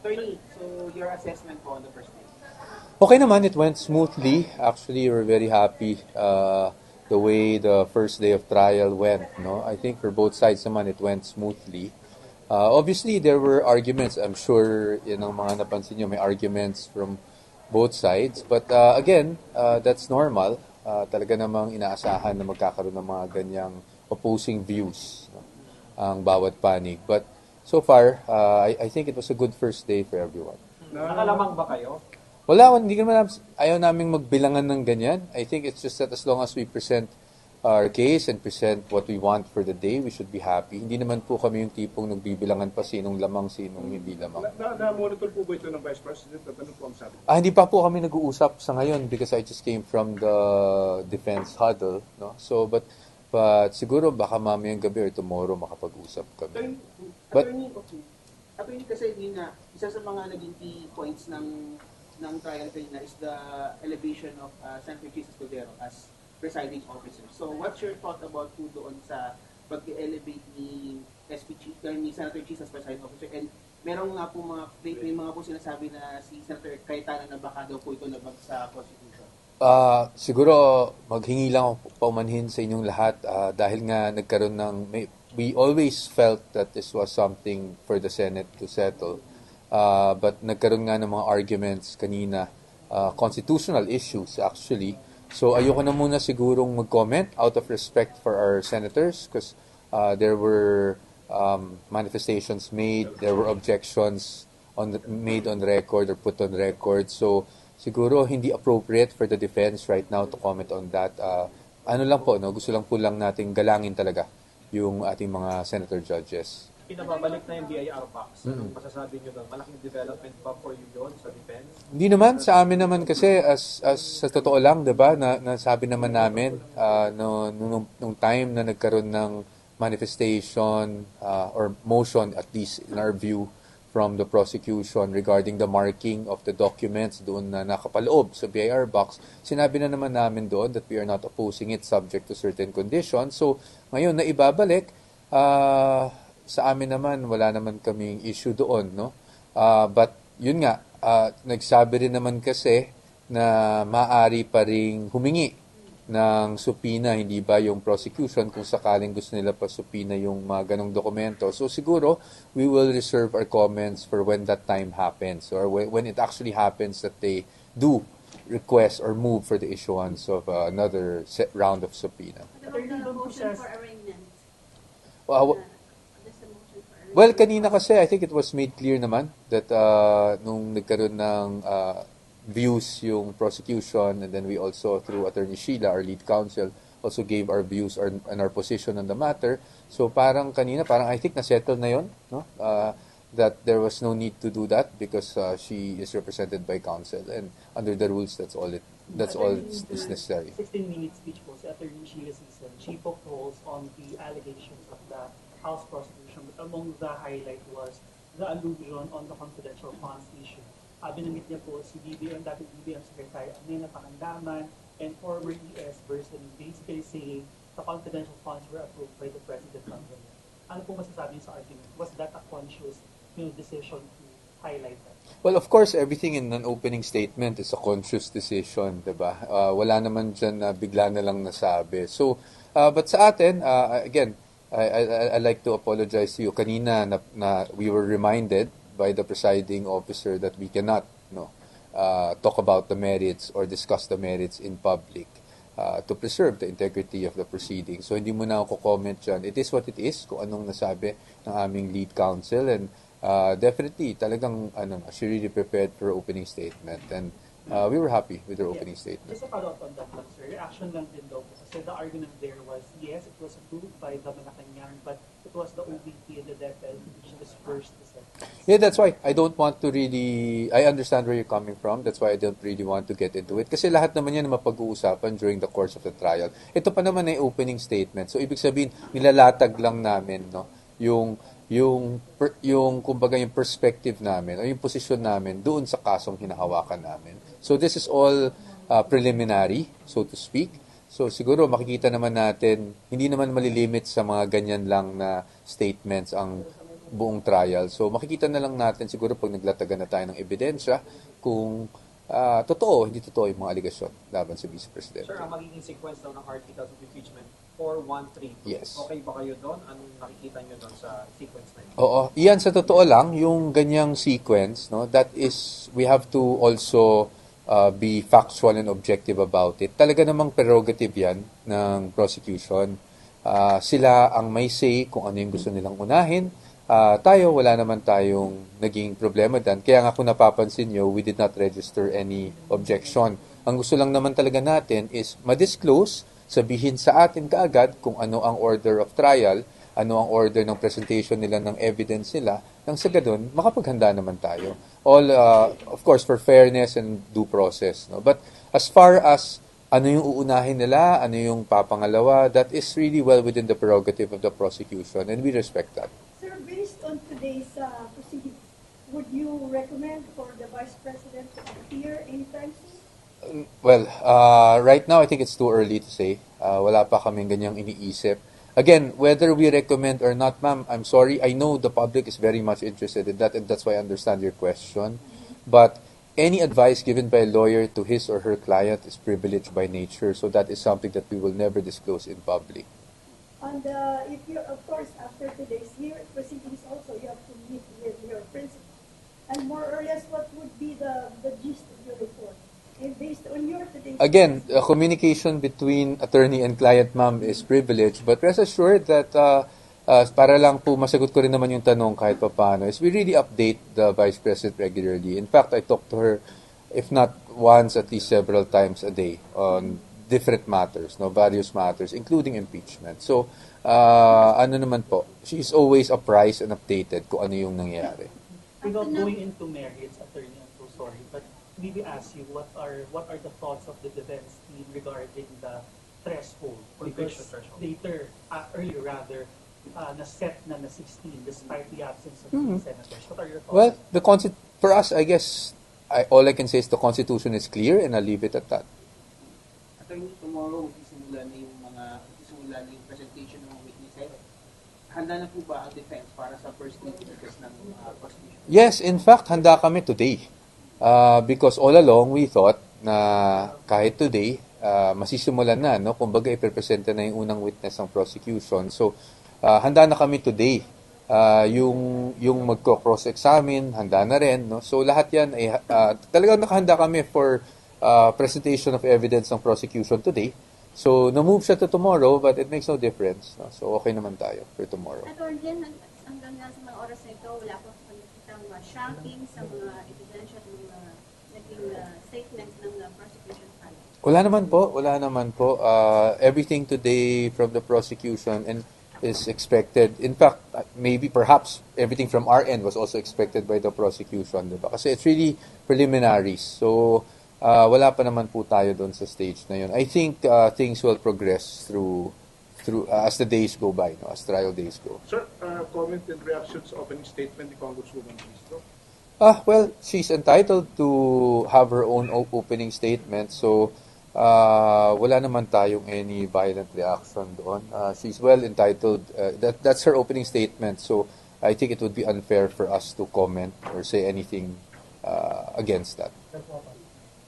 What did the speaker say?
Attorney, so your assessment po on the first day? Okay naman, it went smoothly. Actually, we're very happy the way the first day of trial went. No, I think for both sides naman it went smoothly. Obviously, there were arguments. I'm sure mga napansin nyo, may arguments from both sides. But again, that's normal. Talaga namang inaasahan na magkakaroon ng mga ganyang opposing views, no, ang bawat panig. But so far, I think it was a good first day for everyone. Nakalamang ba kayo? Wala, hindi naman ayaw naming magbilangan ng ganyan. I think it's just that as long as we present our case and present what we want for the day, we should be happy. Hindi naman po kami yung tipong nagbibilangan pa sinong lamang, sinong hindi lamang. Na-monitor po ba ito ng Vice President? At ano po ang sabi? Hindi pa po kami nag-uusap sa ngayon because I just came from the defense huddle. No? So, but siguro baka mamayang gabi or tomorrow makapag-usap kami. Attorney, kasi yun nga, isa sa mga naging key points ng trial kanina is the elevation of Senator Jesus Cordero as presiding officer. So what's your thought about po doon sa pag-elevate ni Senator Cheese as presiding officer? And merong nga po may mga po sinasabi na si Senator Cayetano na baka daw po ito nabag sa Constitution. Siguro maghingi lang ako paumanhin sa inyong lahat dahil nga nagkaroon we always felt that this was something for the Senate to settle. But nagkaroon nga ng mga arguments kanina, constitutional issues actually. So ayoko na muna sigurong mag-comment out of respect for our senators because there were manifestations made, there were objections made on record or put on record. So siguro hindi appropriate for the defense right now to comment on that. Ano lang po, no? Gusto lang po nating galangin talaga yung ating mga senator judges. Pinababalik na yung BIR box. Anong masasabi nyo ba? Malaking development pa for you yun sa defense? Hindi naman. Sa amin naman kasi, as sa totoo lang, diba, nasabi naman namin nung time na nagkaroon ng manifestation or motion, at least in our view, from the prosecution regarding the marking of the documents doon na nakapaloob sa BIR box, sinabi na naman namin doon that we are not opposing it subject to certain conditions. So, ngayon na ibabalik, sa amin naman, wala naman kaming issue doon, no? But, yun nga, nagsabi rin naman kasi na maaari pa ring humingi ng supina, hindi ba yung prosecution kung sakaling gusto nila pa supina yung mga ganong dokumento. So, siguro, we will reserve our comments for when that time happens or when it actually happens that they do request or move for the issuance of another round of subpoena. Motion for arraignment. Well, kanina kasi, I think it was made clear naman that nung nagkaroon ng views yung prosecution and then we also, through Attorney Sheila, our lead counsel, also gave our views and our position on the matter. So parang kanina, I think na-settle na yun, no? That there was no need to do that because she is represented by counsel and under the rules, that's all is necessary. 16-minute speech po si Attorney Sheila Sison, she poked holes on the allegations of the House prosecution, but among the highlight was the allusion on the confidential funds issue. Binanggit niya po si BBM, dating BBM Secretary Amina Pangandaman and former ES person basically saying the confidential funds were approved by the President of the Year. Ano po masasabi niyo sa argument? Was that a conscious decision to highlight that? Well, of course, everything in an opening statement is a conscious decision, diba? Wala naman dyan na bigla na lang nasabi. So, but sa atin, again, I like to apologize to you. Kanina na we were reminded by the presiding officer that we cannot talk about the merits or discuss the merits in public to preserve the integrity of the proceedings. So hindi mo na ako comment dyan. It is what it is, kung anong nasabi ng aming lead counsel. And definitely, talagang she really prepared for her opening statement. And we were happy with her opening statement. Just a follow-up on that one, sir. Reaction lang din daw po. Kasi the argument there was, yes, it was approved by the Malacanang, but it was the OVP and the DepEd which dispersed the sentence. Yeah, that's why I don't want to really, I understand where you're coming from. That's why I don't really want to get into it. Kasi lahat naman yan na mapag-uusapan during the course of the trial. Ito pa naman ay opening statement. So, ibig sabihin, nilalatag lang namin, no? Yung kumbaga yung perspective namin o yung posisyon namin doon sa kasong hinahawakan namin. So, this is all preliminary, so to speak. So, siguro makikita naman natin, hindi naman malilimit sa mga ganyan lang na statements ang buong trial. So makikita na lang natin siguro pag naglatagan na tayo ng ebidensya kung totoo, hindi totoo yung mga aligasyon laban sa Vice Presidente. Sir, ang magiging sequence daw ng articles of impeachment 4132. Yes. Okay ba kayo doon? Anong nakikita nyo doon sa sequence na yun? Oo, iyan sa totoo lang, yung ganyang sequence, no, that is, we have to also be factual and objective about it. Talaga namang prerogative yan ng prosecution. Sila ang may say kung ano yung gusto nilang unahin. Tayo, wala naman tayong naging problema dan. Kaya nga kung napapansin nyo, we did not register any objection. Ang gusto lang naman talaga natin is ma-disclose, sabihin sa atin kaagad kung ano ang order of trial, ano ang order ng presentation nila ng evidence nila, nang sa ganun, makapaghanda naman tayo. All, of course, for fairness and due process. No? But as far as ano yung uunahin nila, ano yung papangalawa, that is really well within the prerogative of the prosecution, and we respect that. Sir, based on today's proceedings, would you recommend for the Vice President to appear anytime soon? Well, right now, I think it's too early to say. Wala pa kaming ganyang iniisip. Again, whether we recommend or not, ma'am, I'm sorry. I know the public is very much interested in that, and that's why I understand your question. But any advice given by a lawyer to his or her client is privileged by nature, so that is something that we will never disclose in public. And if you, of course, after today's hearing proceedings also, you have to meet with your principal. And more or less, what would be the gist of your report? And based on your today's... Again, communication between attorney and client, ma'am, is privileged. But rest assured that para lang po masagot ko rin naman yung tanong kahit pa paano, is we really update the Vice President regularly. In fact, I talk to her, if not once, at least several times a day on different matters, no, various matters, including impeachment. So, ano naman po, she's always apprised and updated kung ano yung nangyayari. Without going into merits, attorney, I'm so sorry, but maybe ask you what are the thoughts of the defense team regarding the threshold? Conviction Because threshold. later, earlier rather, na-set na 16 despite the absence of the senators. What are your thoughts? Well, for us, I guess, all I can say is the Constitution is clear, and I'll leave it at that. Attorney, tomorrow, magsisimula na yung presentation ng mga witnesses. Handa na po ba ang defense para sa first witnesses ng prosecution? Yes, in fact, handa kami today. Because all along, we thought na kahit today, masisimulan na, no? Kumbaga, ipipresenta na yung unang witness ng prosecution. So, handa na kami today. Yung magko-cross-examine, handa na rin, no? So, lahat yan, ay, talagang nakahanda kami for presentation of evidence ng prosecution today. So, na-move siya to tomorrow, but it makes no difference. No? So, okay naman tayo for tomorrow. Attorney, hanggang nga sa mga oras na ito, wala po nakikitang shocking sa mga ebidensya at mga naging statements ng prosecution file. Wala naman po. Everything today from the prosecution and is expected. In fact, maybe perhaps everything from our end was also expected by the prosecution, diba? Kasi it's really preliminaries. So, wala pa naman po tayo doon sa stage na yun. I think things will progress through as the days go by, no? As trial days go. Sir, comment and reactions opening statement ni Congresswoman Cristo. Well, she's entitled to have her own opening statement. So, wala naman tayong any violent reaction doon. She's well entitled. That's her opening statement. So, I think it would be unfair for us to comment or say anything against that.